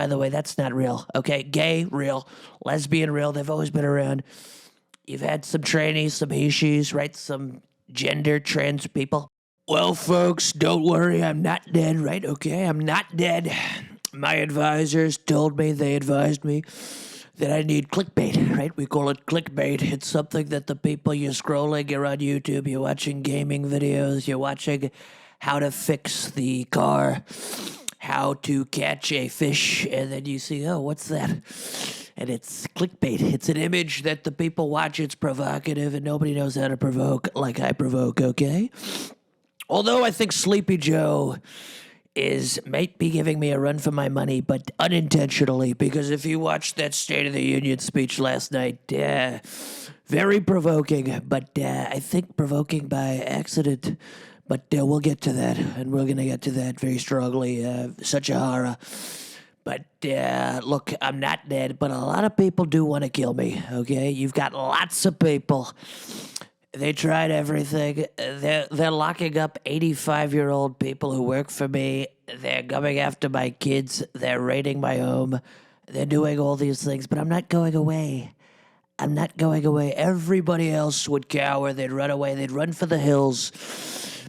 by the way, that's not real. Okay, gay, real. Lesbian, real. They've always been around. You've had some trannies, some he, she's, right? Some gender trans people. Well, folks, don't worry. I'm not dead, right? Okay, I'm not dead. My advisors told me, they advised me that I need clickbait, right? We call it clickbait. It's something that the people you're scrolling, you're on YouTube, you're watching gaming videos, you're watching how to fix the car, how to catch a fish, and then you see, oh, what's that? And it's clickbait. It's an image that the people watch. It's provocative, and nobody knows how to provoke like I provoke, okay? Although I think Sleepy Joe might be giving me a run for my money, but unintentionally, because if you watched that State of the Union speech last night, very provoking, but I think provoking by accident. But we'll get to that, and we're going to get to that very strongly. Such a horror. But look, I'm not dead, but a lot of people do want to kill me, okay? You've got lots of people. They tried everything. They're locking up 85-year-old people who work for me. They're coming after my kids. They're raiding my home. They're doing all these things, but I'm not going away. I'm not going away. Everybody else would cower. They'd run away. They'd run for the hills,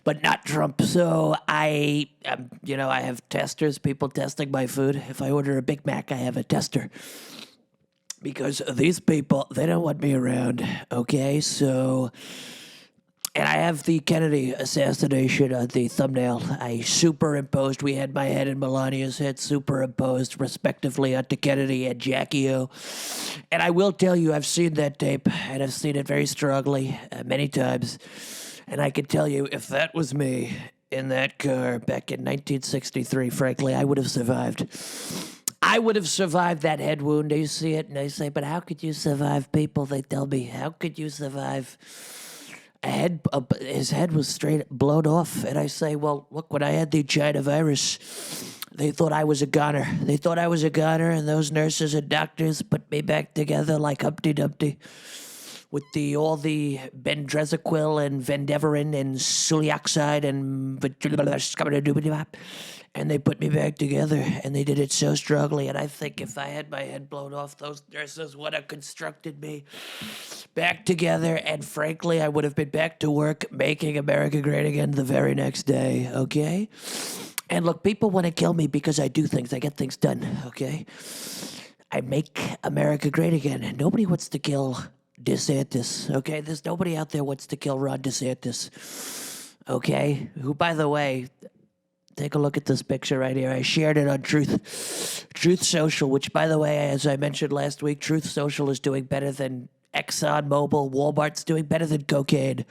but not Trump. So I have testers, people testing my food. If I order a Big Mac, I have a tester. Because these people, they don't want me around, okay? So, and I have the Kennedy assassination on the thumbnail. I superimposed, we had my head and Melania's head superimposed respectively onto Kennedy and Jackie O. And I will tell you, I've seen that tape, and I've seen it very strongly many times. And I can tell you, if that was me in that car back in 1963, frankly, I would have survived. I would have survived that head wound. They see it and they say, but how could you survive? People, they tell me, how could you survive a head? His head was straight blown off. And I say, well, look, when I had the China virus, they thought I was a goner. They thought I was a goner, and those nurses and doctors put me back together like Humpty Dumpty with all the bendrazoquil and vendeverin and sulioxide and they put me back together, and they did it so strongly. And I think if I had my head blown off, those nurses would have constructed me back together. And frankly, I would have been back to work making America great again the very next day, okay? And look, people want to kill me because I do things. I get things done, okay? I make America great again. And nobody wants to kill DeSantis, okay? There's nobody out there wants to kill Ron DeSantis, okay? Who, by the way, take a look at this picture right here. I shared it on Truth Social, which, by the way, as I mentioned last week, Truth Social is doing better than ExxonMobil. Walmart's doing better than cocaine.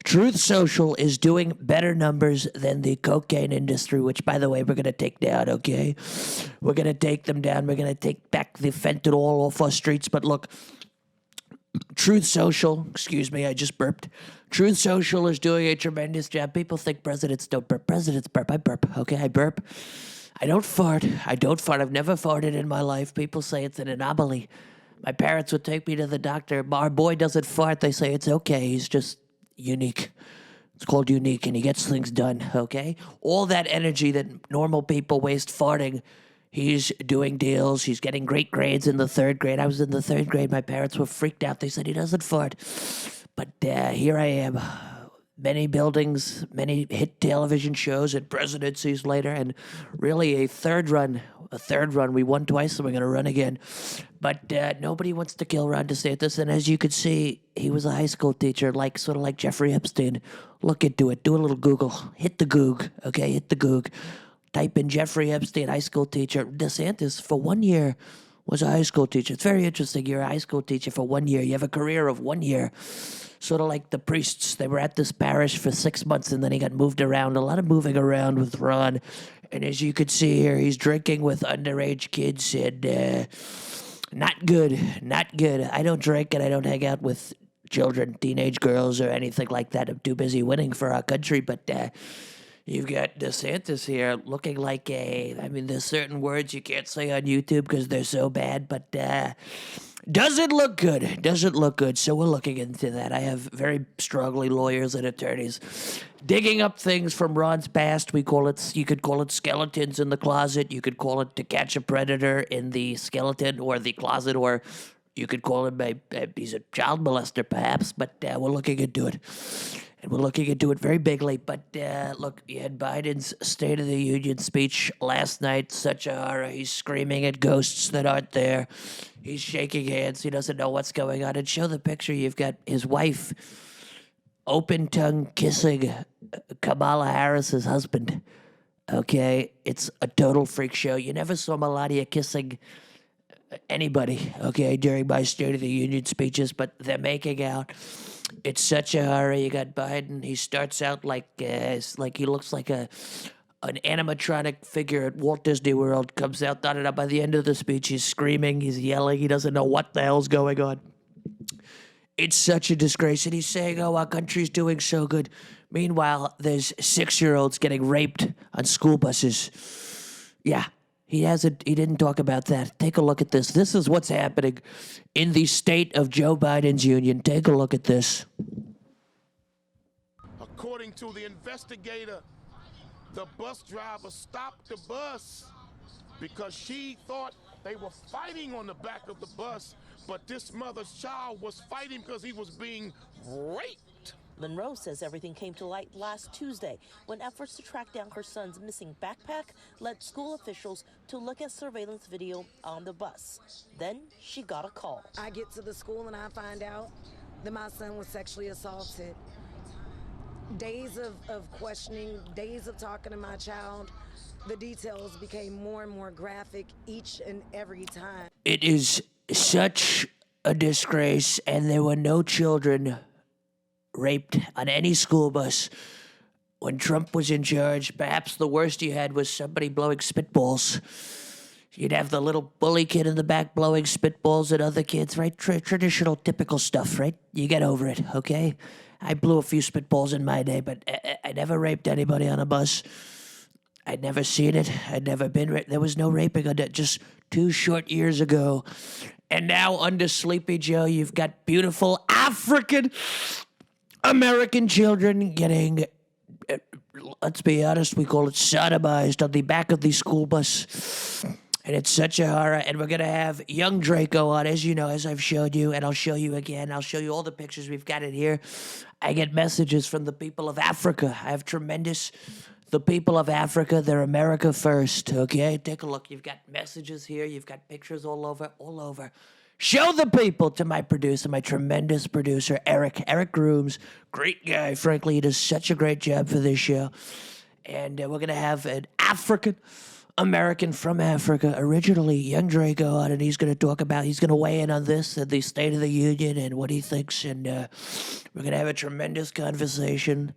Truth Social is doing better numbers than the cocaine industry, which, by the way, we're going to take down, okay? We're going to take them down. We're going to take back the fentanyl off our streets. But look, Truth Social, excuse me, I just burped. Truth Social is doing a tremendous job. People think presidents don't burp. Presidents burp. I burp. Okay, I burp. I don't fart. I've never farted in my life. People say it's an anomaly. My parents would take me to the doctor. Our boy doesn't fart. They say it's okay. He's just unique. It's called unique, and he gets things done, okay? All that energy that normal people waste farting, he's doing deals. He's getting great grades in the third grade. I was in the third grade. My parents were freaked out. They said he doesn't fart. But here I am. Many buildings, many hit television shows and presidencies later, and really a third run. We won twice, and we're going to run again. But nobody wants to kill Ron DeSantis. And as you can see, he was a high school teacher, sort of like Jeffrey Epstein. Look into it. Do a little Google. Hit the Goog. Okay, hit the Goog. Type in Jeffrey Epstein, high school teacher. DeSantis, for 1 year, was a high school teacher. It's very interesting. You're a high school teacher for 1 year. You have a career of 1 year. Sort of like the priests. They were at this parish for 6 months, and then he got moved around. A lot of moving around with Ron. And as you can see here, he's drinking with underage kids, and not good. Not good. I don't drink, and I don't hang out with children, teenage girls, or anything like that. I'm too busy winning for our country, but you've got DeSantis here looking like there's certain words you can't say on YouTube because they're so bad, but Doesn't look good. Doesn't look good. So we're looking into that. I have very strongly lawyers and attorneys digging up things from Ron's past. You could call it skeletons in the closet. You could call it to catch a predator in the skeleton or the closet, or you could call him he's a child molester perhaps, but we're looking into it. And we're looking into it very bigly. But look, you had Biden's State of the Union speech last night. Such a horror. He's screaming at ghosts that aren't there. He's shaking hands. He doesn't know what's going on. And show the picture. You've got his wife open tongue kissing Kamala Harris's husband. Okay? It's a total freak show. You never saw Melania kissing anybody, okay, during my State of the Union speeches, but they're making out. It's such a horror. You got Biden. He starts out like he looks like an animatronic figure at Walt Disney World. Comes out, da da da. By the end of the speech, he's screaming, he's yelling, he doesn't know what the hell's going on. It's such a disgrace. And he's saying, "Oh, our country's doing so good." Meanwhile, there's 6-year-olds getting raped on school buses. Yeah. He didn't talk about that. Take a look at this. This is what's happening in the state of Joe Biden's union. Take a look at this. According to the investigator, the bus driver stopped the bus because she thought they were fighting on the back of the bus, but this mother's child was fighting because he was being raped. Monroe says everything came to light last Tuesday when efforts to track down her son's missing backpack led school officials to look at surveillance video on the bus. Then she got a call. I get to the school and I find out that my son was sexually assaulted. Days of questioning, days of talking to my child, the details became more and more graphic each and every time. It is such a disgrace, and there were no children raped on any school bus when Trump was in charge. Perhaps the worst you had was somebody blowing spitballs. You'd have the little bully kid in the back blowing spitballs at other kids, right? Traditional, typical stuff, right? You get over it, okay? I blew a few spitballs in my day, but I never raped anybody on a bus. I'd never seen it. I'd never been raped. There was no raping on that just 2 short years ago. And now under Sleepy Joe, you've got beautiful African American children getting, let's be honest, we call it sodomized on the back of the school bus. And it's such a horror. And we're going to have Young Draco on, as you know, as I've showed you, and I'll show you again. I'll show you all the pictures. We've got it here. I get messages from the people of Africa. I have the people of Africa, they're America first, okay? Take a look. You've got messages here. You've got pictures all over. Show the people to my producer, my tremendous producer, Aric Grooms. Great guy, frankly. He does such a great job for this show. And we're going to have an African American from Africa, originally Young Draco, on, and he's going to weigh in on this and the State of the Union and what he thinks. And we're going to have a tremendous conversation.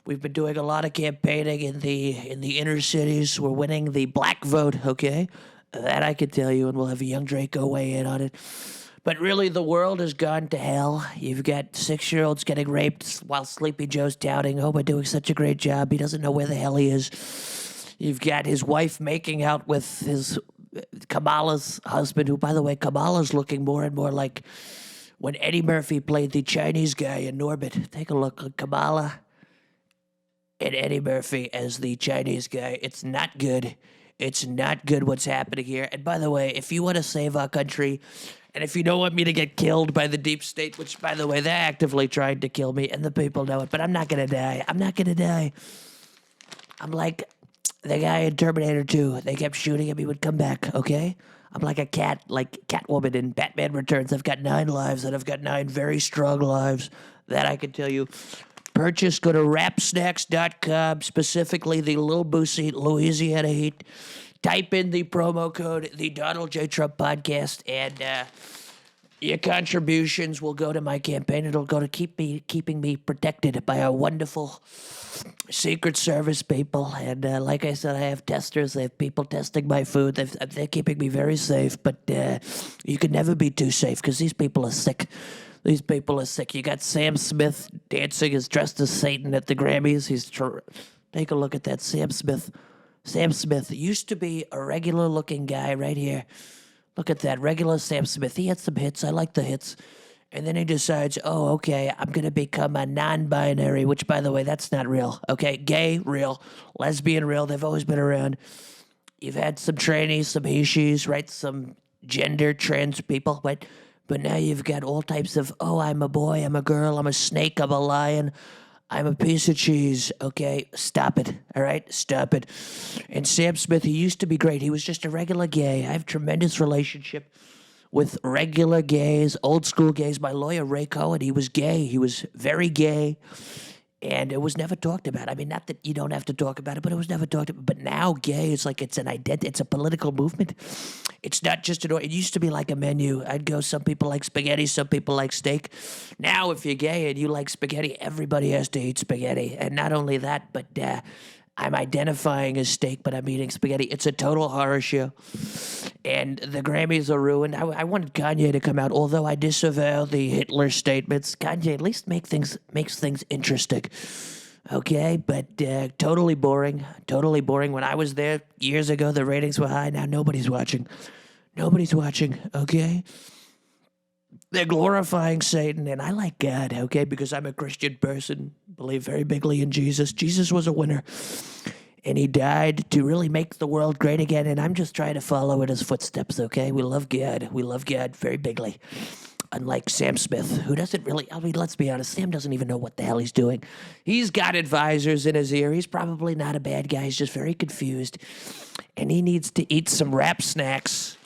We've been doing a lot of campaigning in the inner cities. We're winning the black vote, okay? That I can tell you, and we'll have a Young Draco weigh in on it. But really, the world has gone to hell. You've got 6-year-olds getting raped while Sleepy Joe's doubting, "Oh, we're doing such a great job." He doesn't know where the hell he is. You've got his wife making out with his Kamala's husband, who, by the way, Kamala's looking more and more like when Eddie Murphy played the Chinese guy in Norbit. Take a look at Kamala and Eddie Murphy as the Chinese guy. It's not good. It's not good what's happening here. And by the way, if you want to save our country, and if you don't want me to get killed by the deep state, which, by the way, they're actively trying to kill me, and the people know it, but I'm not going to die. I'm not going to die. I'm like the guy in Terminator 2. They kept shooting him. He would come back, okay? I'm like a cat, like Catwoman in Batman Returns. I've got 9 lives, and I've got 9 very strong lives. That I can tell you. Purchase, go to rapsnacks.com, specifically the Lil Boosie Louisiana Heat. Type in the promo code, the Donald J. Trump Podcast, and your contributions will go to my campaign. It'll go to keeping me protected by our wonderful Secret Service people. And like I said, I have testers. I have people testing my food. They're keeping me very safe, but you can never be too safe because these people are sick. These people are sick. You got Sam Smith dancing as dressed as Satan at the Grammys. Take a look at that Sam Smith. Sam Smith used to be a regular-looking guy right here. Look at that. Regular Sam Smith. He had some hits. I like the hits. And then he decides, oh, okay, I'm going to become a non binary, which, by the way, that's not real. Okay, gay, real. Lesbian, real. They've always been around. You've had some trannies, some he, she's, right? Some gender trans people, right? But now you've got all types of, oh, I'm a boy, I'm a girl, I'm a snake, I'm a lion, I'm a piece of cheese. Okay, stop it. All right, stop it. And Sam Smith, he used to be great. He was just a regular gay. I have tremendous relationship with regular gays, old school gays. My lawyer, Ray Cohen, he was gay. He was very gay. And it was never talked about. I mean, not that you don't have to talk about it, but it was never talked about. But now gay is like it's an identity. It's a political movement. It's not just an. It used to be like a menu. I'd go, some people like spaghetti, some people like steak. Now, if you're gay and you like spaghetti, everybody has to eat spaghetti. And not only that, but I'm identifying as steak, but I'm eating spaghetti. It's a total horror show. And the Grammys are ruined. I wanted Kanye to come out, although I disavow the Hitler statements. Kanye at least makes things interesting. Okay, but totally boring. Totally boring. When I was there years ago, the ratings were high. Now nobody's watching. Nobody's watching, okay? They're glorifying Satan, and I like God, okay, because I'm a Christian person, believe very bigly in Jesus. Jesus was a winner, and he died to really make the world great again, and I'm just trying to follow in his footsteps, okay? We love God. We love God very bigly. Unlike Sam Smith, who doesn't really, I mean, let's be honest, Sam doesn't even know what the hell he's doing. He's got advisors in his ear. He's probably not a bad guy. He's just very confused, and he needs to eat some rap snacks.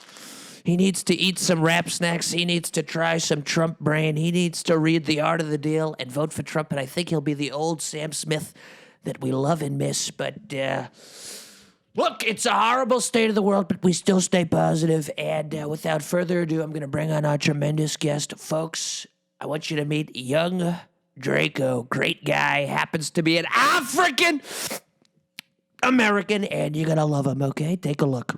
He needs to eat some rap snacks. He needs to try some Trump brain. He needs to read The Art of the Deal and vote for Trump. And I think he'll be the old Sam Smith that we love and miss. But look, it's a horrible state of the world, but we still stay positive. And without further ado, I'm going to bring on our tremendous guest. Folks, I want you to meet Young Draco. Great guy. Happens to be an African American, and you're going to love him, okay? Take a look.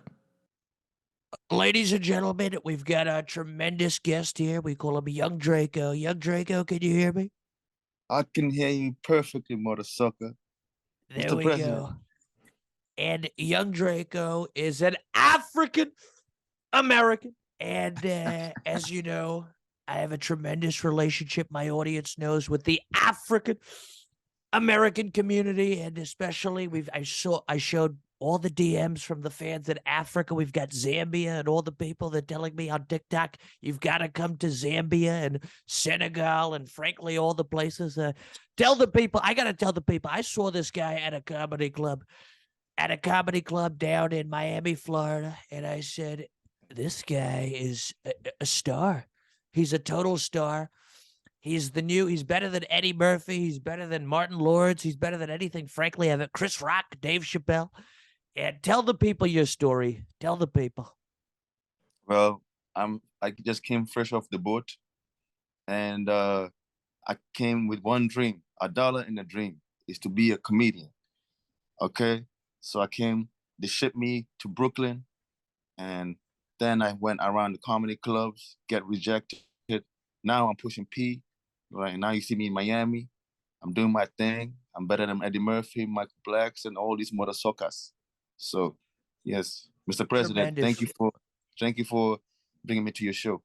Ladies and gentlemen, we've got a tremendous guest here. We call him Young Draco. Young Draco, can you hear me? I can hear you perfectly, mother sucker. There Mr. we President. go. And Young Draco is an African American. And as you know, I have a tremendous relationship, my audience knows, with the African American community, and especially I showed all the DMs from the fans in Africa. We've got Zambia and all the people that are telling me on TikTok, you've got to come to Zambia and Senegal and frankly, all the places. Tell the people, I got to tell the people, I saw this guy at a comedy club down in Miami, Florida. And I said, this guy is a star. He's a total star. He's better than Eddie Murphy. He's better than Martin Lawrence. He's better than anything, frankly. Chris Rock, Dave Chappelle. And tell the people your story. Tell the people. Well, I just came fresh off the boat, and I came with one dream. $1 in a dream is to be a comedian. Okay, so I came. They shipped me to Brooklyn, and then I went around the comedy clubs, get rejected. Now I'm pushing P. Right now you see me in Miami. I'm doing my thing. I'm better than Eddie Murphy, Michael Blacks, and all these mother suckers. So, yes, Mr. President, Tremendous. thank you for bringing me to your show.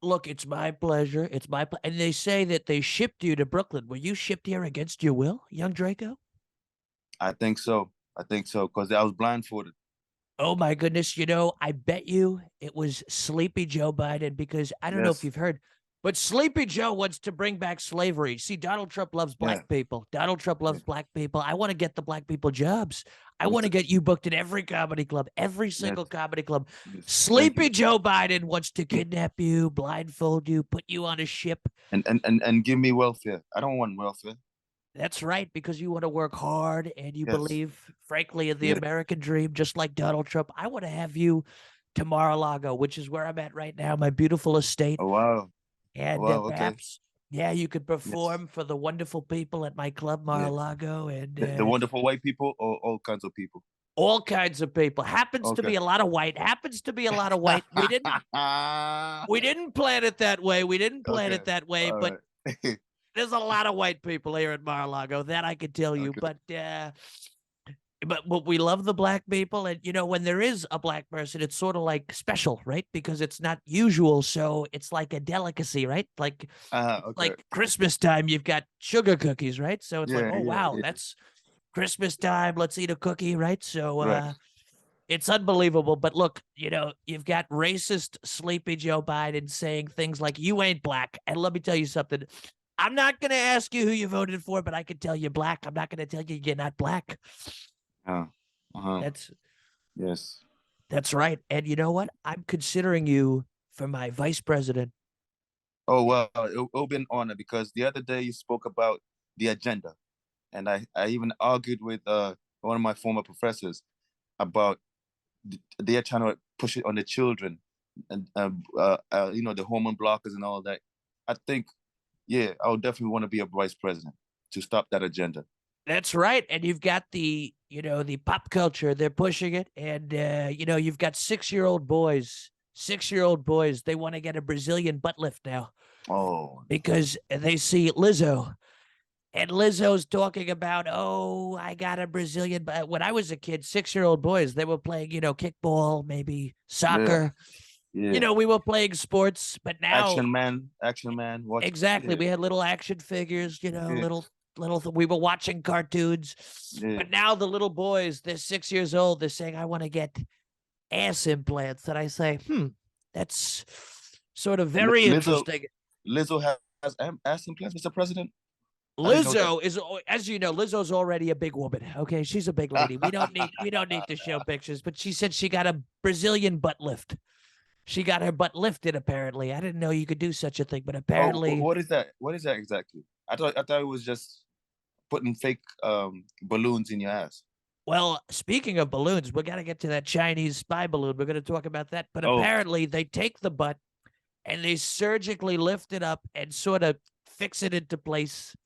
Look, it's my pleasure. It's my and they say that they shipped you to Brooklyn. Were you shipped here against your will, Young Draco? I think so, because I was blindfolded. Oh my goodness! You know, I bet you it was Sleepy Joe Biden, because I don't know if Yes. you've heard, but Sleepy Joe wants to bring back slavery. See, Donald Trump loves black people. Donald Trump loves black people. I want to get the black people jobs. I want to get you booked in every comedy club, every single comedy club. Yes. Sleepy Joe Biden wants to kidnap you, blindfold you, put you on a ship. And give me welfare. I don't want welfare. That's right, because you want to work hard and you Yes. believe, frankly, in the Yeah. American dream, just like Donald Trump. I want to have you to Mar-a-Lago, which is where I'm at right now, my beautiful estate. Oh wow. And Wow, okay. perhaps, yeah, you could perform for the wonderful people at my club, Mar-a-Lago, and The wonderful white people or all kinds of people. all kinds of people. Happens to Okay. be a lot of white. We didn't plan it that way. Okay. All But right. there's a lot of white people here at Mar-a-Lago. That I can tell you. Okay. But But we love the black people, and when there is a black person, it's sort of like special, right? Because it's not usual, so it's like a delicacy, right? Like Okay. Christmas time, you've got sugar cookies, right? So it's like, Yeah, oh yeah, wow, yeah. that's Christmas time. Let's eat a cookie, right? So Right. it's unbelievable. But look, you've got racist sleepy Joe Biden saying things like "you ain't black," and let me tell you something. I'm not going to ask you who you voted for, but I can tell you black. I'm not going to tell you you're not black. Uh-huh. That's Yes. That's right. And you know what? I'm considering you for my vice president. Oh, well, it'll be an honor because the other day you spoke about the agenda. And I even argued with one of my former professors about they're trying to push it on the children and, the hormone blockers and all that. I think, yeah, I would definitely want to be a vice president to stop that agenda. That's right. And you've got the pop culture. They're pushing it. And, you've got 6-year-old boys. 6-year-old boys. They want to get a Brazilian butt lift now. Oh. Because they see Lizzo. And Lizzo's talking about, oh, I got a Brazilian. But when I was a kid, 6-year-old boys, they were playing, kickball, maybe soccer. Yeah. We were playing sports. But now. Action man. Exactly. Yeah. We had little action figures, Yeah. little we were watching cartoons. Yeah. But now the little boys, they're 6 years old, they're saying, I want to get ass implants. And I say, that's sort of very interesting. Lizzo has ass implants, Mr. President. Lizzo is, as you know, Lizzo's already a big woman. Okay, she's a big lady. We don't need to show pictures. But she said she got a Brazilian butt lift. She got her butt lifted. Apparently, I didn't know you could do such a thing. But apparently, what is that? What is that exactly? I thought it was just putting fake balloons in your ass. Well, speaking of balloons, we got to get to that Chinese spy balloon. We're going to talk about that. But apparently, they take the butt and they surgically lift it up and sort of fix it into place.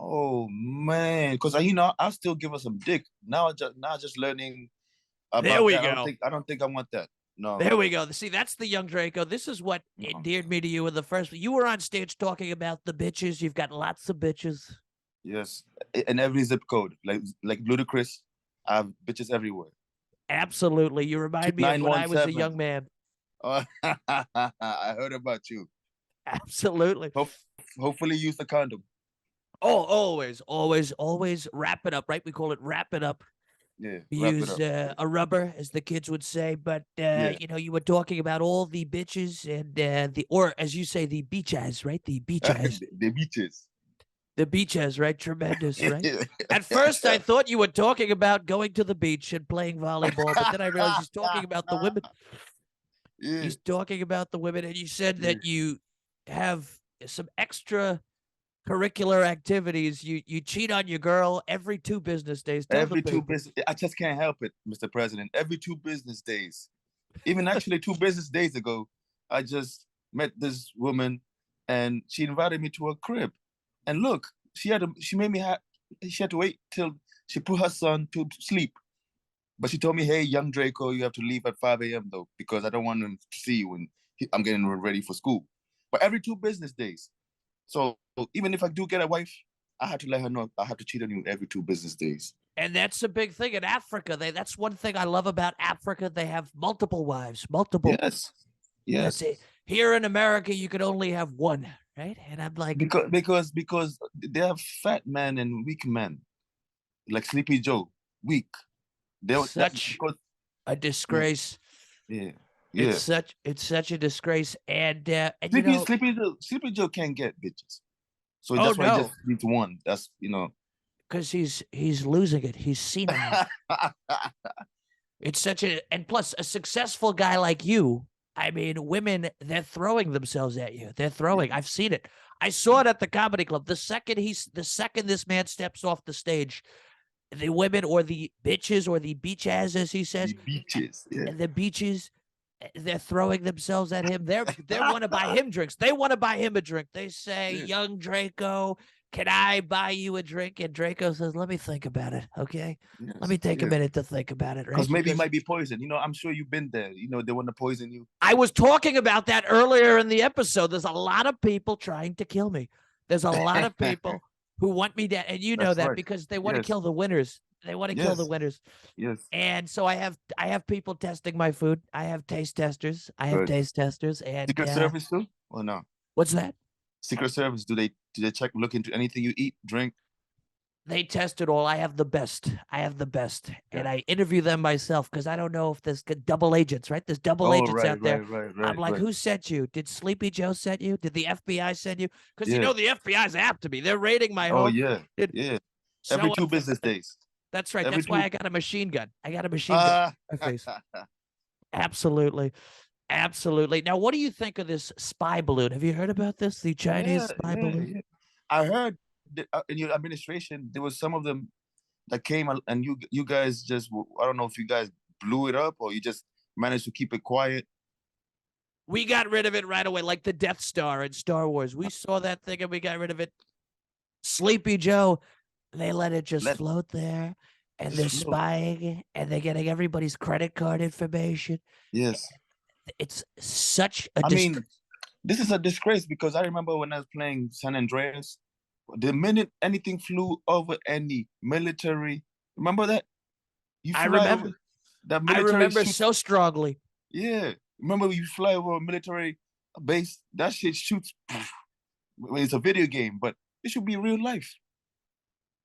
Oh man, because I'll still give her some dick. Now just learning about there we that. go. I don't think I want that. No. There we go. See, that's the Young Draco. This is what endeared me to you in the first. You were on stage talking about the bitches. You've got lots of bitches. Yes, in every zip code, like Ludacris, I have bitches everywhere. Absolutely, you remind me of when I was a young man. Oh, I heard about you. Absolutely. Hopefully, use the condom. Oh, always wrap it up, right? We call it wrap it up. Yeah. Use a rubber, as the kids would say. But you were talking about all the bitches and or as you say, the beaches, right? The beaches. The beaches. The beaches, right? Tremendous, right? At first, I thought you were talking about going to the beach and playing volleyball, but then I realized he's talking about the women. Yeah. He's talking about the women, and you said that you have some extra curricular activities. You cheat on your girl every 2 business days. Every 2 business. I just can't help it, Mr. President. Every 2 business days. Even actually 2 business days ago, I just met this woman, and she invited me to her crib. And look, she had to wait till she put her son to sleep. But she told me, hey, young Draco, you have to leave at 5 a.m. though, because I don't want him to see you when I'm getting ready for school. But every 2 business days. So even if I do get a wife, I have to let her know I have to cheat on you every 2 business days. And that's a big thing in Africa. That's one thing I love about Africa. They have multiple wives, multiple. Yes. Here in America, you could only have one, right? And I'm like, because they have fat men and weak men, like Sleepy Joe, weak. They're such a disgrace. Yeah. It's such a disgrace. And Sleepy Joe can't get bitches, so that's why he just needs one. That's because he's losing it. He's senile. It's such and plus a successful guy like you. I mean, women, they're throwing themselves at you. They're throwing. I've seen it. I saw it at the comedy club. The second this man steps off the stage, the women or the bitches or the beaches, as he says, and the beaches, they're throwing themselves at him. They want to buy him drinks. They want to buy him a drink. They say, Young Draco, can I buy you a drink? And Draco says, let me think about it. Okay. Yes, let me take a minute to think about it. Right? Because maybe it might be poison. I'm sure you've been there. They want to poison you. I was talking about that earlier in the episode. There's a lot of people trying to kill me. There's a lot of people who want me dead. And you know that because they want to kill the winners. They want to kill the Yes. winners. Yes. And so I have people testing my food. I have taste testers. Good. And Secret Service too? Or no? what's that? Secret Service, do they check, look into anything you eat, drink? They test it all. I have the best. And I interview them myself because I don't know if there's double agents, right? There's double Oh, agents right, out there. right, I'm like, right. who sent you? Did Sleepy Joe send you? Did the FBI send you? Because Yeah. the FBI's after me. They're raiding my Oh home. yeah, yeah. So Every 2 business days. that's right. Every That's why two. I got a machine gun. I got a machine gun in my face. Absolutely. Absolutely. Now, what do you think of this spy balloon? Have you heard about this? The Chinese spy balloon? Yeah. I heard that, in your administration there was some of them that came and you guys just, I don't know if you guys blew it up or you just managed to keep it quiet. We got rid of it right away, like the Death Star in Star Wars. We saw that thing and we got rid of it. Sleepy Joe, they let it just float there, and they're spying, and they're getting everybody's credit card information. Yes. It's such a this is a disgrace because I remember when I was playing San Andreas, the minute anything flew over any military, remember that? I remember. That military I remember so strongly. Yeah. Remember you fly over a military base, that shit shoots. It's a video game, but it should be real life.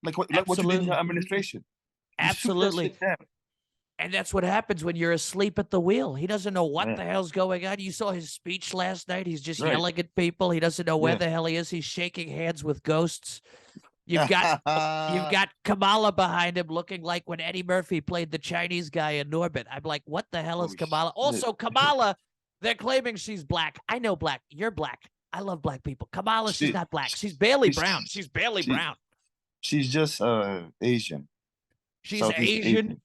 Like what you did in your administration. Absolutely. And that's what happens when you're asleep at the wheel. He doesn't know what the hell's going on. You saw his speech last night. He's just yelling at people. He doesn't know where the hell he is. He's shaking hands with ghosts. You've got Kamala behind him looking like when Eddie Murphy played the Chinese guy in Norbit. I'm like, what the hell is Kamala? Also, Kamala, they're claiming she's black. I know black. You're black. I love black people. Kamala, she's not black. She's barely brown. She's barely brown. She's just Asian. She's Asian.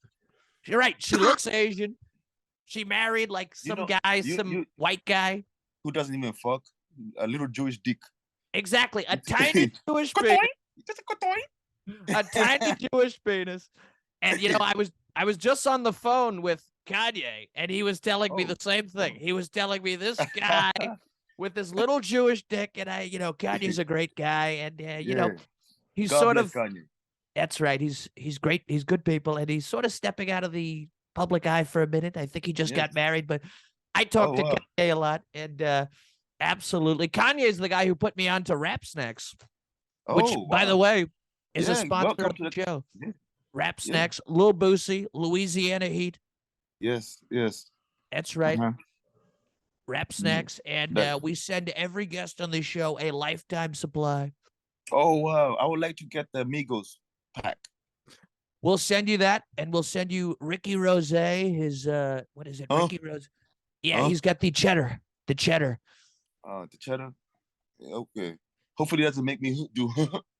You're right. She looks Asian. She married like some guy, some white guy. Who doesn't even fuck. A little Jewish dick. Exactly. A tiny Jewish penis. A tiny Jewish penis. And, I was just on the phone with Kanye, and he was telling me the same thing. He was telling me this guy with this little Jewish dick, and Kanye's a great guy, and, he's God sort of... Kanye. That's right. He's great. He's good people, and he's sort of stepping out of the public eye for a minute. I think he just got married, but I talk to Kanye a lot, and absolutely, Kanye's the guy who put me on to Rap Snacks, which, by the way, is a sponsor of the show. Yeah. Rap Snacks, Lil Boosie, Louisiana Heat. Yes. That's right. Rap Snacks, and we send every guest on the show a lifetime supply. Oh, wow. I would like to get the Migos pack. We'll send you that, and we'll send you Ricky Rose, his, what is it, Ricky Rose? Yeah, he's got the cheddar. The cheddar. The cheddar? Yeah, okay. Hopefully that doesn't make me do,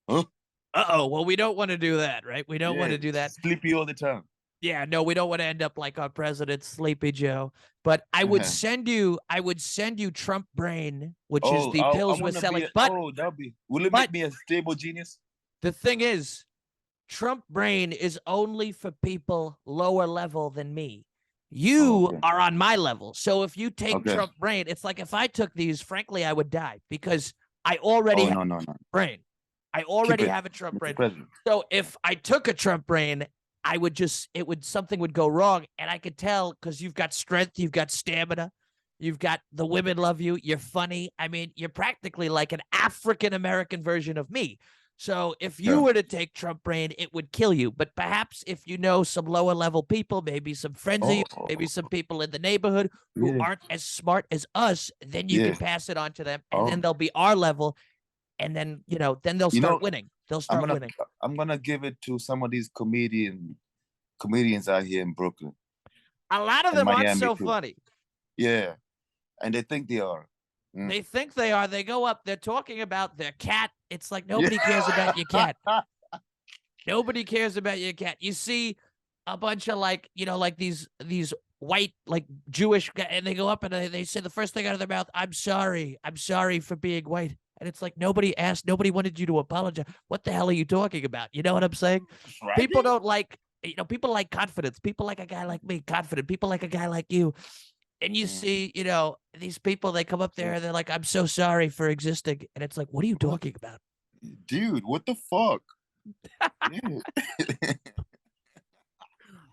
huh? Uh-oh, well, we don't want to do that, right? We don't want to do that. Sleepy all the time. Yeah, no, we don't want to end up like our president, Sleepy Joe. But I would send you Trump Brain, which is the pills we're selling. Will it make me a stable genius? The thing is, Trump Brain is only for people lower level than me. You are on my level. So if you take Trump Brain, it's like if I took these, frankly, I would die because I already have a brain. I already have a Trump Brain. So if I took a Trump Brain, something would go wrong. And I could tell because you've got strength, you've got stamina, you've got the women love you, you're funny. I mean, you're practically like an African-American version of me. So if you were to take Trump Brain, it would kill you. But perhaps if you know some lower level people, maybe some friends of you, maybe some people in the neighborhood who aren't as smart as us, then you can pass it on to them. And then they'll be our level. And then, then they'll start winning. They'll start winning. I'm going to give it to some of these comedians out here in Brooklyn. A lot of them aren't so funny. Yeah. And they think they are. They think they are. They go up. They're talking about their cat. It's like nobody cares about your cat. Nobody cares about your cat. You see a bunch of like these white, like Jewish guys, and they go up and they say the first thing out of their mouth, I'm sorry for being white. And it's like nobody wanted you to apologize. What the hell are you talking about? You know what I'm saying? Right. People don't like, people like confidence. People like a guy like me, confident. People like a guy like you. And you see, these people, they come up there and they're like, I'm so sorry for existing. And it's like, what are you talking about? Dude, what the fuck?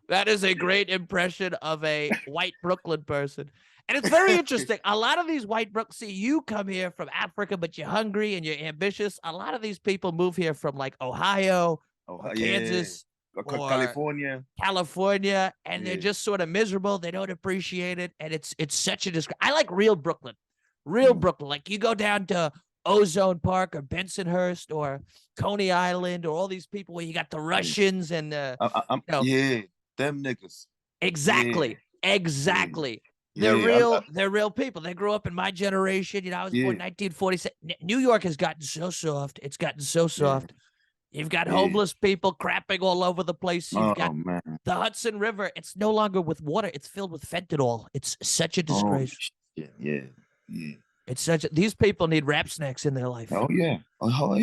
That is a great impression of a white Brooklyn person. And it's very interesting. A lot of these white see, you come here from Africa, but you're hungry and you're ambitious. A lot of these people move here from like Ohio or Kansas or California, and they're just sort of miserable. They don't appreciate it. And it's such a I like real Brooklyn. Real Brooklyn. Like you go down to Ozone Park or Bensonhurst or Coney Island or all these people where you got the Russians and them niggas. Exactly. Exactly. They're real people. They grew up in my generation. You know, I was born in 1947. New York has gotten so soft. It's gotten so soft. You've got homeless people crapping all over the place. You've got the Hudson River. It's no longer with water. It's filled with fentanyl. It's such a disgrace. Yeah. It's these people need rap snacks in their life. Oh yeah. Hell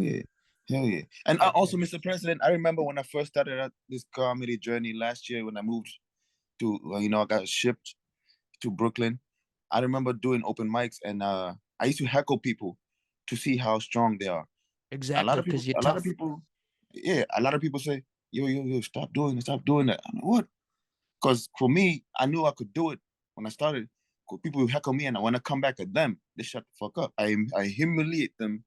yeah. And also, Mr. President, I remember when I first started this comedy journey last year when I moved to, I got shipped to Brooklyn. I remember doing open mics, and I used to heckle people to see how strong they are. Exactly. A lot of people say, yo, stop doing that. I'm like, what? Because for me, I knew I could do it when I started. People heckle me, and when I come back at them, they shut the fuck up. I humiliate them.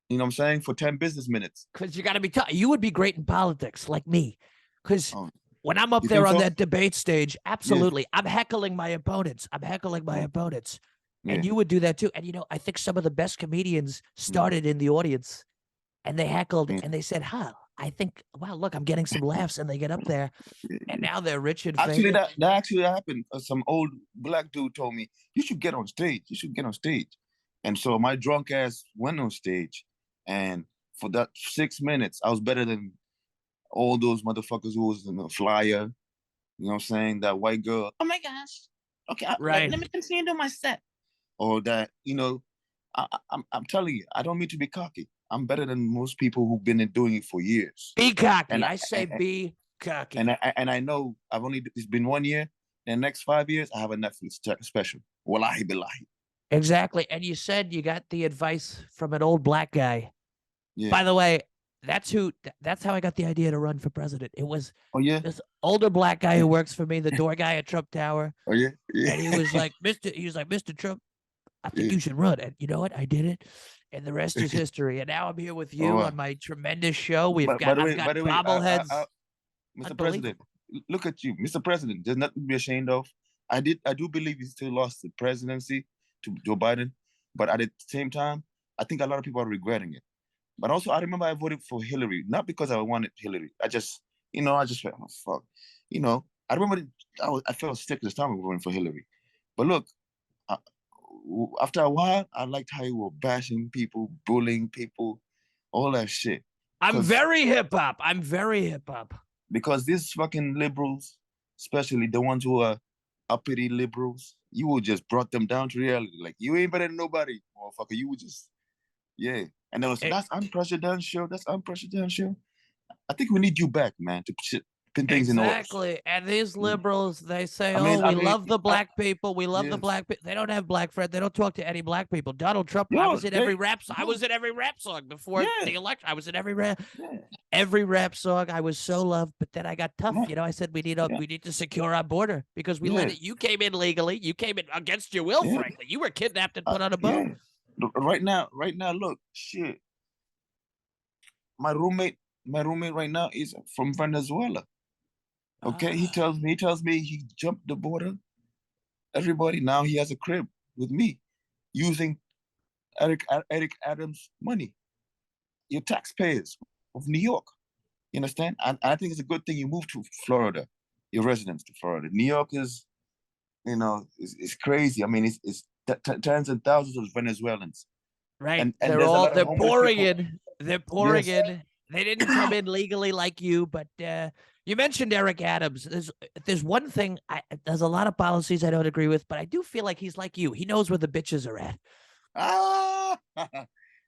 You know what I'm saying? For 10 business minutes. Because you got to be tough. You would be great in politics, like me. Because when I'm up there on that debate stage, absolutely, I'm heckling my opponents. And you would do that too. And, I think some of the best comedians started in the audience, and they heckled, and they said, I think, wow, look, I'm getting some laughs, and they get up there, and now they're rich and famous. Actually, that actually happened. Some old black dude told me, you should get on stage. And so my drunk ass went on stage. And for that 6 minutes, I was better than all those motherfuckers who was in the flyer. You know what I'm saying? That white girl. Oh my gosh. Okay, let me continue to do my set. Or that, I'm telling you, I don't mean to be cocky. I'm better than most people who've been doing it for years. Be cocky. And be cocky. And I know it's been 1 year. In the next 5 years, I have a Netflix special. Wallahi billahi. Exactly. And you said you got the advice from an old black guy. Yeah. By the way, that's how I got the idea to run for president. It was this older black guy who works for me, the door guy at Trump Tower. Oh yeah. And he was like, Mr. Trump, I think you should run. And you know what? I did it. And the rest is history. And now I'm here with you on my tremendous show. I've got bobbleheads. Mr. President, look at you. Mr. President, there's nothing to be ashamed of. I do believe he still lost the presidency to Joe Biden. But at the same time, I think a lot of people are regretting it. But also, I remember I voted for Hillary, not because I wanted Hillary. I just felt, oh, fuck. I remember I felt sick this time of voting for Hillary. But look, after a while, I liked how you were bashing people, bullying people, all that shit. I'm very hip-hop. Because these fucking liberals, especially the ones who are uppity liberals, you will just brought them down to reality. Like, you ain't better than nobody, motherfucker. You would just, And then that's unprecedented. I think we need you back, man, to pin things in order. Exactly. And these liberals, they say, we love the black people. We love the black people. They don't have black friends. They don't talk to any black people. Donald Trump, I was in every rap song. I was in every rap song before the election. I was in every rap song. I was so loved, but then I got tough. I said we need to secure our border because we let it. You came in legally. You came in against your will, frankly. You were kidnapped and put on a boat. Right now, look, shit. My roommate right now is from Venezuela. Okay, he tells me he jumped the border. Everybody, now he has a crib with me using Aric Adams' money. Your taxpayers of New York. You understand? And I think it's a good thing you moved to Florida, your residence to Florida. New York is, is crazy. I mean, it's tens and thousands of Venezuelans. Right. And they're pouring in. They're pouring in. They didn't come in legally like you, but you mentioned Aric Adams. There's one thing, there's a lot of policies I don't agree with, but I do feel like he's like you. He knows where the bitches are at.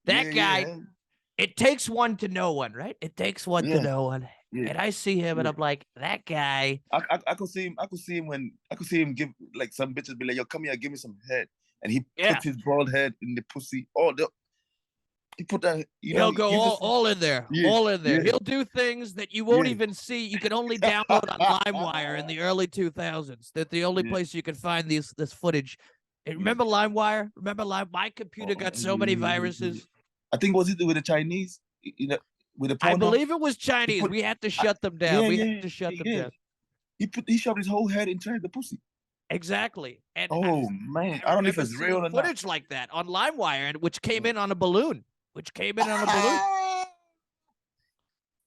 That guy, it takes one to know one, right? It takes one to know one. Yeah. And I see him and I'm like, that guy. I could see him give, like, some bitches be like, yo, come here, give me some head. And he puts his bald head in the pussy. he put that, He'll go all in there, all in there. Yeah. He'll do things that you won't Yeah. even see. You can only download on LimeWire in the early 2000s. That's the only Yeah. place you can find this footage. And remember LimeWire? Remember My computer got so many viruses. I think was it with the Chinese, with the I Pornhub? believe it was Chinese. We had to shut them down. We had to shut them down. He shoved his whole head inside the pussy. Exactly. And Oh man, I don't know if it's real or not. Footage like that on LimeWire, and which came in on a balloon.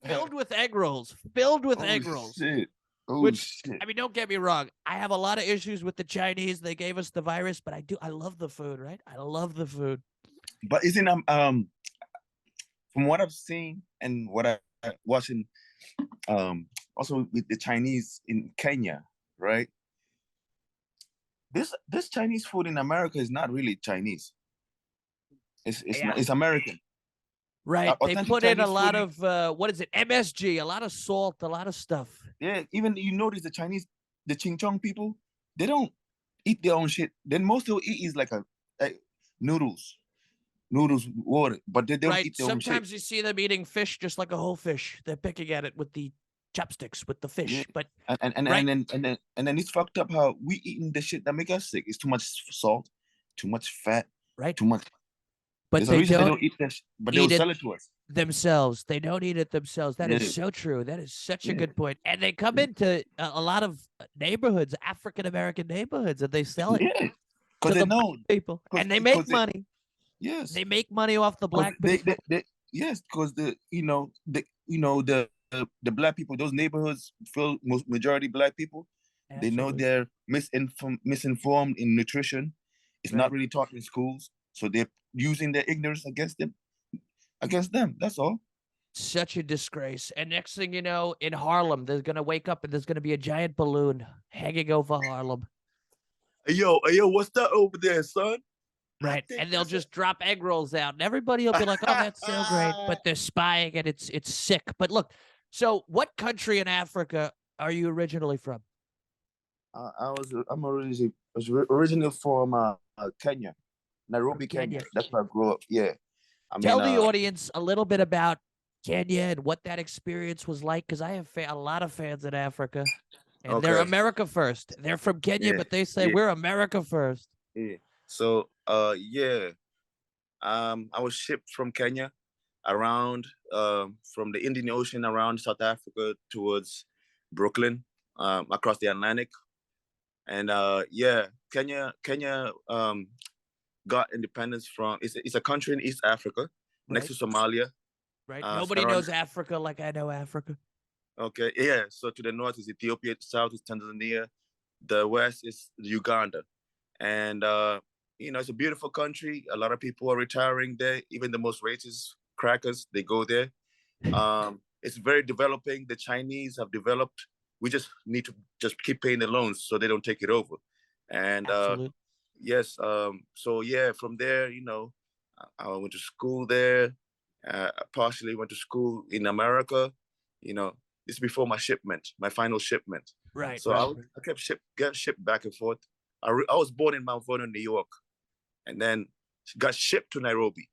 Filled with egg rolls. Shit. Shit. I mean, don't get me wrong. I have a lot of issues with the Chinese. They gave us the virus, but I love the food, right? I love the food. But isn't from what I've seen and what I watching, also with the Chinese in Kenya, right? This Chinese food in America is not really Chinese. It's American. Right. They Authentic put in a Chinese lot food of what is it? MSG, a lot of salt, a lot of stuff. Yeah, even you notice the Chinese, the Ching Chong people, they don't eat their own shit. Then most of eat is like noodles, water, but they don't eat their own shit. Sometimes you see them eating fish just like a whole fish. They're picking at it with the chopsticks with the fish. Yeah. But and then it's fucked up how we eating the shit that make us sick. It's too much salt, too much fat, right? Too much. But they don't eat that, but they'll sell it to us themselves. They don't eat it themselves. That is so true. That is such a good point. And they come into a lot of neighborhoods, African American neighborhoods, and they sell it. Yeah, because they know people, and they make money. Yes, they make money off the black people. Yes, because the black people, those neighborhoods filled majority black people. Absolutely. They know they're misinformed in nutrition. It's not really taught in schools, so they're using their ignorance against them. That's all. Such a disgrace. And next thing you know, in Harlem, they're gonna wake up and there's gonna be a giant balloon hanging over Harlem. Hey yo, what's that over there, son? Right, and they'll just drop egg rolls out, and everybody will be like, "Oh, that's so great," but they're spying, and it's sick. But look, so what country in Africa are you originally from? I'm originally from Kenya, Nairobi, Kenya. That's where I grew up. Yeah. Tell the audience a little bit about Kenya and what that experience was like, because I have a lot of fans in Africa, and they're America first. They're from Kenya, but they say we're America first. Yeah. So, I was shipped from Kenya around from the Indian Ocean around South Africa towards Brooklyn, across the Atlantic. And Kenya got independence from, it's a country in East Africa, next to Somalia. Right. Nobody knows Africa like I know Africa. Okay. Yeah. So to the north is Ethiopia, to the south is Tanzania, the west is Uganda. And it's a beautiful country. A lot of people are retiring there. Even the most racist crackers, they go there. It's very developing. The Chinese have developed. We just need to just keep paying the loans so they don't take it over. And yes, so yeah, from there, I went to school there. Partially went to school in America. This is before my final shipment. Right. So I kept getting shipped back and forth. I was born in Mount Vernon, New York, and then got shipped to Nairobi.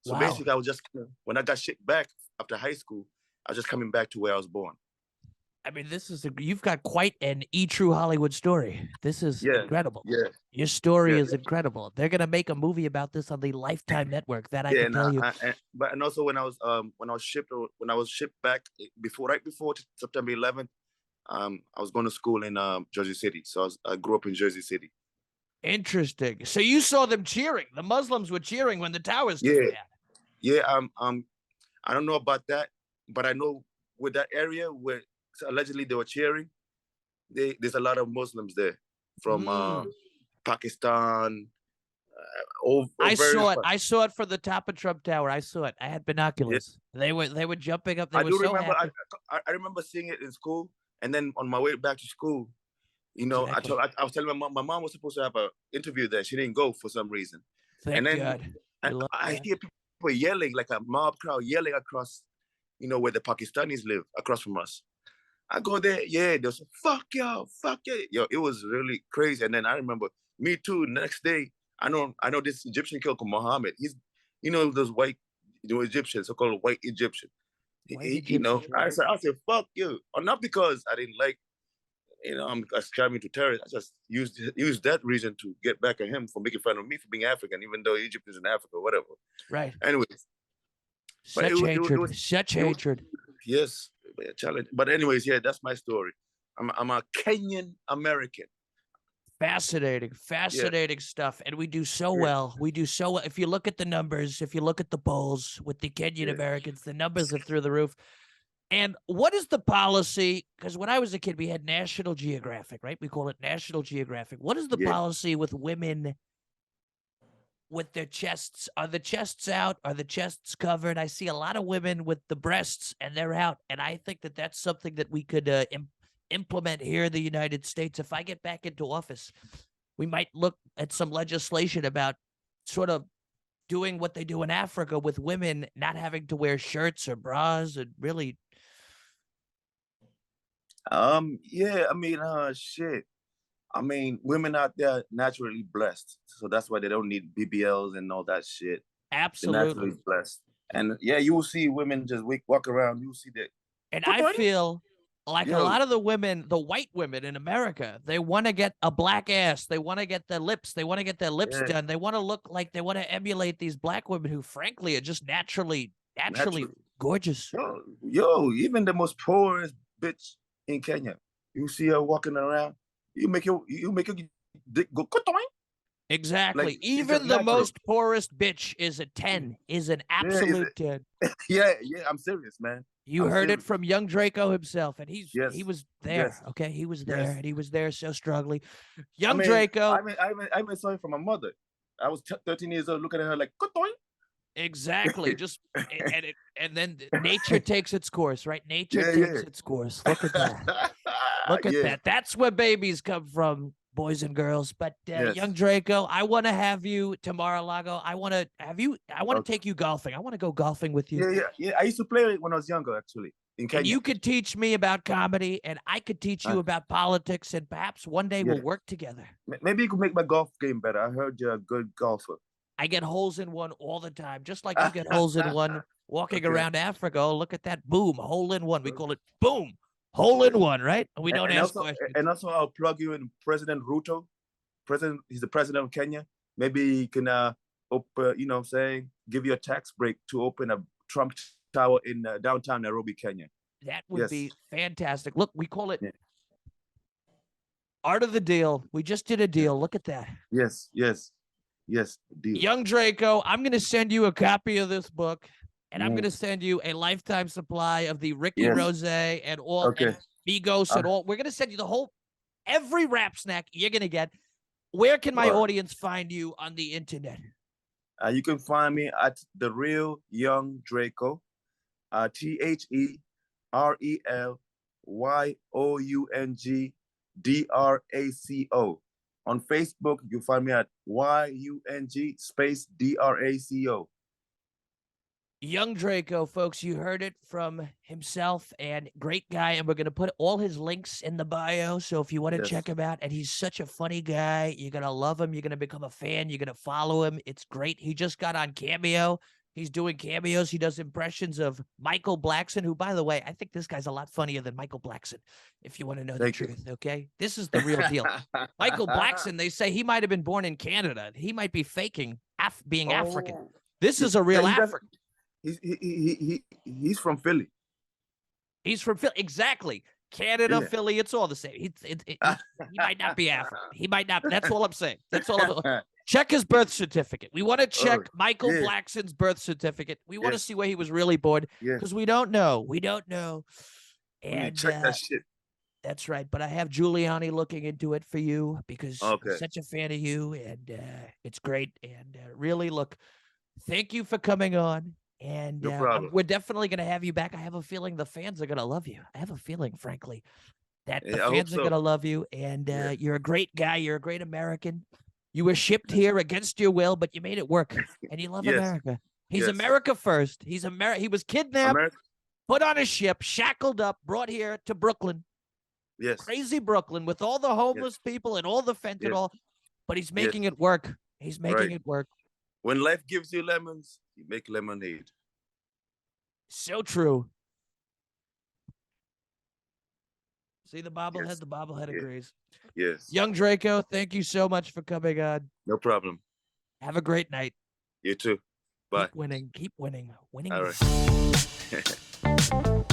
So basically, I was just, when I got shipped back after high school, I was just coming back to where I was born. I mean, you've got quite an true Hollywood story. This is incredible. Yeah. Your story is incredible. They're going to make a movie about this on the Lifetime Network. That I can tell you. But also when I was shipped back right before September 11th, I was going to school in Jersey City. So I grew up in Jersey City. Interesting. So you saw them cheering. The Muslims were cheering when the towers came down. Yeah. I don't know about that, but I know with that area where allegedly they were cheering, there's a lot of Muslims there from Pakistan. I saw it. I saw it from the top of Trump Tower. I saw it. I had binoculars. They were jumping up. I remember seeing it in school, and then on my way back to school, I was telling my mom was supposed to have an interview there. She didn't go for some reason. Thank God. I hear people yelling, like a mob crowd yelling across, where the Pakistanis live, across from us. I go there, they was fuck y'all, fuck yeah. Yo, it was really crazy. And then I remember me too. Next day, I know this Egyptian kid called Muhammad. He's, those white Egyptian, so-called white Egyptian. White You know, Egyptians, right? I said, fuck you. Or not because I didn't like, I'm ascribing to terrorists. I just used that reason to get back at him for making fun of me for being African, even though Egypt is in Africa or whatever. Right. Anyways, but Such hatred. Such hatred. Yes, a challenge. But anyways, yeah, that's my story. I'm a Kenyan American. Fascinating stuff. And we do so well. We do so well. If you look at the numbers, if you look at the polls with the Kenyan Americans, the numbers are through the roof. And what is the policy? Because when I was a kid, we had National Geographic, right? We call it National Geographic. What is the policy with women with their chests? Are the chests out? Are the chests covered? I see a lot of women with the breasts and they're out. And I think that that's something that we could implement here in the United States. If I get back into office, we might look at some legislation about sort of doing what they do in Africa with women not having to wear shirts or bras and really. Yeah, I mean, shit. I mean, women out there naturally blessed, so that's why they don't need BBLs and all that shit. Absolutely. They're naturally blessed, and yeah, you will see women just walk around. You will see that. And I feel like a lot of the women, the white women in America, they want to get a black ass. They want to get their lips. They want to get their lips done. They want to look like they want to emulate these black women who, frankly, are just naturally gorgeous. Yo, even the most poorest bitch in Kenya, you see her walking around, you make your dick go kutoing. Exactly. Like, even the most poorest bitch is a 10, is an absolute 10. Yeah, I'm serious, man. You heard it from Young Draco himself, and he was there. Yes. Okay, he was there, and he was there so struggling. Young Draco. I even saw it from my mother. I was 13 years old, looking at her like kutoing. Exactly. Just and then nature takes its course, right? Nature takes its course. Look at that. Look at that. That's where babies come from, boys and girls. But Young Draco, I want to have you to Mar-a-Lago. I want to have you. I want to take you golfing. I want to go golfing with you. Yeah. I used to play it when I was younger, actually, in Kenya. And you could teach me about comedy, and I could teach you about politics, and perhaps one day we'll work together. Maybe you could make my golf game better. I heard you're a good golfer. I get holes in one all the time, just like you get holes in one walking around Africa. Oh, look at that. Boom, hole in one. We call it boom, hole in one, right? We don't ask questions. And also, I'll plug you in President Ruto. He's the president of Kenya. Maybe he can, give you a tax break to open a Trump Tower in downtown Nairobi, Kenya. That would be fantastic. Look, we call it Art of the Deal. We just did a deal. Look at that. Yes, deal. Young Draco, I'm going to send you a copy of this book, and I'm going to send you a lifetime supply of the Ricky Rosé and all and Migos and all. We're going to send you every rap snack you're going to get. Where can my audience find you on the internet? You can find me at The Real Young Draco, TheRealYoungDraco. On Facebook, you find me at YUNG space DRACO. Young Draco, folks, you heard it from himself, and great guy. And we're going to put all his links in the bio. So if you want to check him out, and he's such a funny guy, you're going to love him. You're going to become a fan. You're going to follow him. It's great. He just got on Cameo. He's doing cameos. He does impressions of Michael Blackson, who, by the way, I think this guy's a lot funnier than Michael Blackson, if you want to know the truth, okay? This is the real deal. Michael Blackson, they say he might have been born in Canada. He might be faking being African. This is a real African. He's from Philly. He's from Philly. Exactly. Canada, Philly, it's all the same. He might not be African. He might not. That's all I'm saying. That's all. Check his birth certificate. We want to check Michael Blackson's birth certificate. We want to see where he was really born because we don't know. We don't know. And check that shit. That's right. But I have Giuliani looking into it for you because I'm such a fan of you, and it's great. And really, look, thank you for coming on. And we're definitely going to have you back. I have a feeling the fans are going to love you. I have a feeling, frankly, that the fans are going to love you. And you're a great guy. You're a great American. You were shipped here against your will, but you made it work. And you love America. He's America first. He was kidnapped, put on a ship, shackled up, brought here to Brooklyn. Yes. Crazy Brooklyn with all the homeless people and all the fentanyl. But he's making it work. He's making it work. When life gives you lemons, you make lemonade. So true. See the bobblehead? Yes. The bobblehead Yeah. agrees. Yes. Young Draco, thank you so much for coming on. No problem. Have a great night. You too. Bye. Keep winning. Keep winning. Winning. All wins. right.